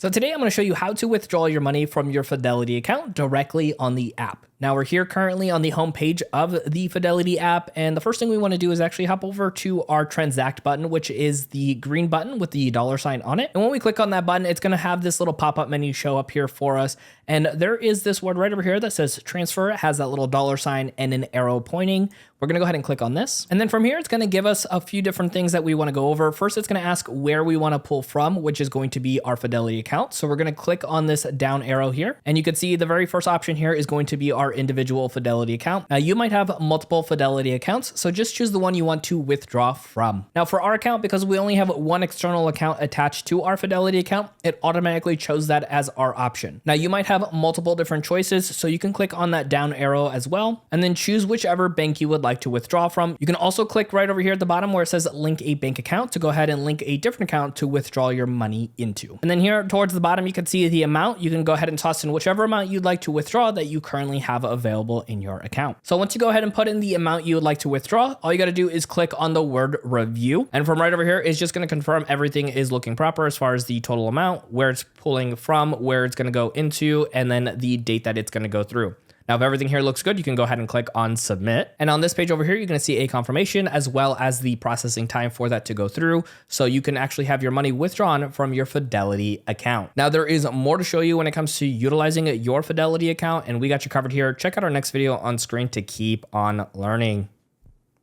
So today I'm going to show you how to withdraw your money from your Fidelity account directly on the app. Now we're here currently on the home page of the Fidelity app, and the first thing we want to do is actually hop over to our transact button, which is the green button with the $sign on it. And when we click on that button, it's going to have this little pop-up menu show up here for us. And there is this word right over here that says transfer. It has that little $sign and an arrow pointing. We're going to go ahead and click on this. And then from here, it's going to give us a few different things that we want to go over. First, it's going to ask where we want to pull from, which is going to be our Fidelity account. So we're going to click on this down arrow here. And you can see the very first option here is going to be our individual Fidelity account. Now you might have multiple Fidelity accounts, so just choose the one you want to withdraw from. Now for our account, because we only have one external account attached to our Fidelity account, it automatically chose that as our option. Now you might have multiple different choices, so you can click on that down arrow as well, and then choose whichever bank you would like to withdraw from. You can also click right over here at the bottom where it says link a bank account to go ahead and link a different account to withdraw your money into. And then here towards the bottom, you can see the amount. You can go ahead and toss in whichever amount you'd like to withdraw that you currently have available in your account. So once you go ahead and put in the amount you would like to withdraw, all you got to do is click on the word review. And from right over here, it's just going to confirm everything is looking proper as far as the total amount, where it's pulling from, where it's going to go into, and then the date that it's going to go through. Now, if everything here looks good, you can go ahead and click on submit. And on this page over here, you're going to see a confirmation as well as the processing time for that to go through. So you can actually have your money withdrawn from your Fidelity account. Now, there is more to show you when it comes to utilizing your Fidelity account, and we got you covered here. Check out our next video on screen to keep on learning.